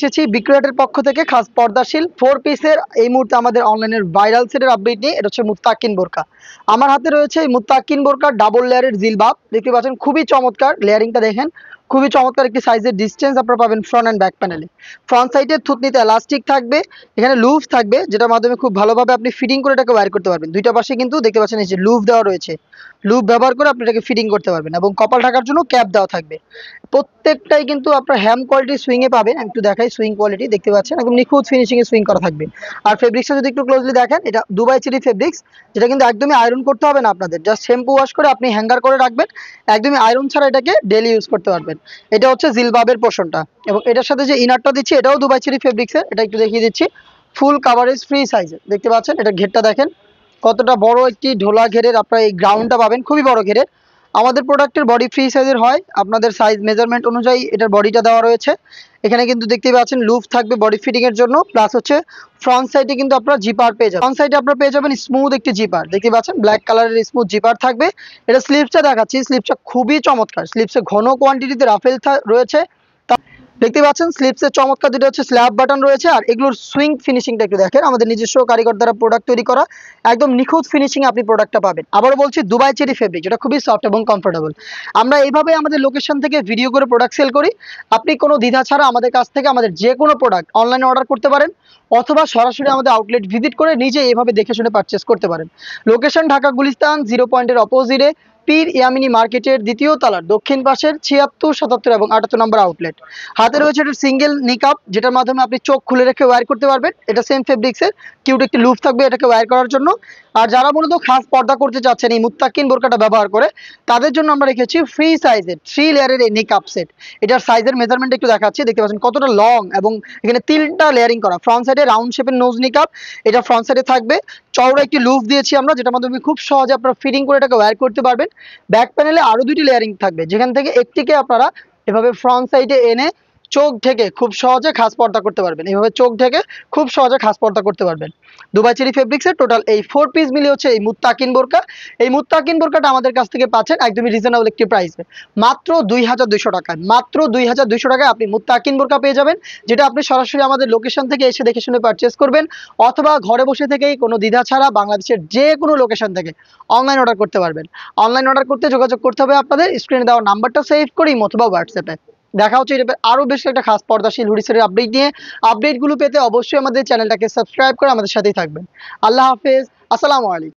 এসেছি বিক্রয়ের পক্ষ থেকে খাস পর্দাশীল 4 পিসের এই মুহূর্তে আমাদের অনলাইনের ভাইরাল সেটের আপডেট নিয়ে। এটা হচ্ছে মুত্তাকিন বোরকা। আমার হাতে রয়েছে এই মুত্তাকিন বোরকার ডাবল লেয়ারের জিলবাব, দেখতে পাচ্ছেন খুবই চমৎকার। লেয়ারিংটা দেখেন, খুবই চমৎকার একটি সাইজের ডিসটেন্স আপনারা পাবেন ফ্রন্ট অ্যান্ড ব্যাক প্যানেলে। ফ্রন্ট সাইডের থুতনিতে এলাস্টিক থাকবে, এখানে লুফ থাকবে, যেটার মাধ্যমে খুব ভালোভাবে আপনি ফিটিং করে এটাকে ওয়্যার করতে পারবেন। দুইটা পাশে কিন্তু দেখতে পাচ্ছেন এই যে লুফ দেওয়া রয়েছে, লুপ ব্যবহার করে আপনি এটাকে ফিটিং করতে পারবেন এবং কপাল ঢাকার জন্য ক্যাপ দেওয়া থাকবে। প্রত্যেকটাই কিন্তু আপনার হ্যাম কোয়ালিটি সুইং এ পাবেন। আমি একটু দেখাই সুইং কোয়ালিটি, দেখতে পাচ্ছেন একদম নিখুঁত ফিনিশিং এ সুইং করা থাকবে। আর ফেব্রিক্সটা যদি একটু ক্লোজলি দেখেন, এটা দুবাই চেরি ফেব্রিক্স, যেটা কিন্তু একদমই আয়রন করতে হবে না আপনাদের, জাস্ট শ্যাম্পু ওয়াশ করে আপনি হ্যাঙ্গার করে রাখবেন, একদমই আয়রন ছাড়া এটাকে ডেলি ইউজ করতে পারবেন। এটা হচ্ছে জিলবাবের পোর্শনটা, এবং এটার সাথে যে ইনারটা দিচ্ছি এটাও দুবাই চেরি ফেব্রিক্সের। এটা একটু দেখিয়ে দিচ্ছি, ফুল কাভারেজ ফ্রি সাইজের, দেখতে পাচ্ছেন। এটা ঘেরটা দেখেন কতটা বড়, একটি ঢোলা ঘেরের আপনারা এই গ্রাউন্ডটা পাবেন, খুবই বড় ঘেরের। আমাদের প্রোডাক্টের বডি ফ্রি সাইজের হয়, আপনাদের সাইজ মেজারমেন্ট অনুযায়ী এটার বডিটা দেওয়া রয়েছে। এখানে কিন্তু দেখতেই পাচ্ছেন লুপ থাকবে বডি ফিটিং এর জন্য, প্লাস হচ্ছে ফ্রন্ট সাইডে কিন্তু আপনারা জিপার পেয়ে যাবেন। ফ্রন্ট সাইডে আপনারা পেয়ে যাবেন স্মুথ একটি জিপার, দেখতে পাচ্ছেন ব্ল্যাক কালারের স্মুথ জিপার থাকবে। এটা স্লিপসটা দেখাচ্ছি, স্লিপসটা খুবই চমৎকার, স্লিপসে ঘন কোয়ান্টিটিতে রাফেল রয়েছে। দেখতে পাচ্ছেন স্লিপসের চমৎকার দুটো হচ্ছে স্ল্যাব বাটন রয়েছে। আর এগুলোর সুইং ফিনিশিংটা একটু দেখেন, আমাদের নিজস্ব কারিগর দ্বারা প্রোডাক্ট তৈরি করা, একদম নিখুঁত ফিনিশিং আপনি প্রোডাক্টটা পাবেন। আবারও বলছি, দুবাই চেরি ফেব্রিক, যেটা খুবই সফট এবং কমফোর্টেবল। আমরা এইভাবে আমাদের লোকেশন থেকে ভিডিও করে প্রোডাক্ট সেল করি। আপনি কোনো দ্বিধা ছাড়া আমাদের কাছ থেকে আমাদের যে কোনো প্রোডাক্ট অনলাইনে অর্ডার করতে পারেন, অথবা সরাসরি আমাদের আউটলেট ভিজিট করে নিজে এভাবে দেখে শুনে পারচেস করতে পারেন। লোকেশন ঢাকা গুলিস্তান 0 পয়েন্টের অপোজিটে পীর ইয়ামিনী মার্কেটের দ্বিতীয় তলার দক্ষিণ পাশের 76, 77 এবং 78 নম্বর আউটলেট। হাতে রয়েছে একটা সিঙ্গেল নিকাপ, যেটার মাধ্যমে আপনি চোখ খুলে রেখে ওয়্যার করতে পারবেন। এটা সেম ফেব্রিক্সের, কিউট একটি লুপ থাকবে এটাকে ওয়্যার করার জন্য। আর যারা মূলত খাস পর্দা করতে চাচ্ছেন এই মুত্তাকিন বোরকাটা ব্যবহার করে, তাদের জন্য আমরা রেখেছি ফ্রি সাইজের 3 লেয়ারের এই নিকাপ সেট। এটার সাইজের মেজারমেন্ট একটু দেখাচ্ছি, দেখতে পাচ্ছেন কতটা লং, এবং এখানে 3টা লেয়ারিং করা। ফ্রন্ট সাইডে রাউন্ড শেপের নোজ নিকাপ, এটা ফ্রন্ট সাইডে থাকবে। চওড়া একটি লুপ দিয়েছি আমরা, যেটার মাধ্যমে খুব সহজে আপনারা ফিটিং করে এটাকে ওয়্যার করতে পারবেন। ব্যাক প্যানেলে আরো 2টি লেয়ারিং থাকবে, যেখান থেকে একটিকে আপনারা এভাবে ফ্রন্ট সাইডে এনে চোখ ঢেকে খুব সহজে খাস পর্দা করতে পারবেন। এইভাবে চোখ ঢেকে খুব সহজে খাস পর্দা করতে পারবেন। দুবাই চেরি ফেব্রিক্সের টোটাল এই 4 পিস মিলে হচ্ছে এই মুত্তাকিন বোরকা। এই মুত্তাকিন বোরকাটা আমাদের কাছ থেকে পাচ্ছেন একদমই রিজনেবল একটি প্রাইসে, মাত্র 2200 টাকায়। মাত্র 2200 টাকায় আপনি মুত্তাকিন বোরকা পেয়ে যাবেন, যেটা আপনি সরাসরি আমাদের লোকেশন থেকে এসে দেখে শুনে পারচেস করবেন, অথবা ঘরে বসে থেকেই কোনো দ্বিধা ছাড়া বাংলাদেশের যে কোনো লোকেশন থেকে অনলাইন অর্ডার করতে পারবেন। অনলাইন অর্ডার করতে যোগাযোগ করতে হবে আপনাদের স্ক্রিনে দেওয়া নাম্বারটা সেভ করি অথবা হোয়াটসঅ্যাপে। দেখা হচ্ছে এটা আরো বেশ একটা খাস পর্দাশীল হুডিসের আপডেট নিয়ে। আপডেটগুলো পেতে অবশ্যই আমাদের চ্যানেলটাকে সাবস্ক্রাইব করে আমাদের সাথেই থাকবেন। আল্লাহ হাফেজ, আসসালামু আলাইকুম।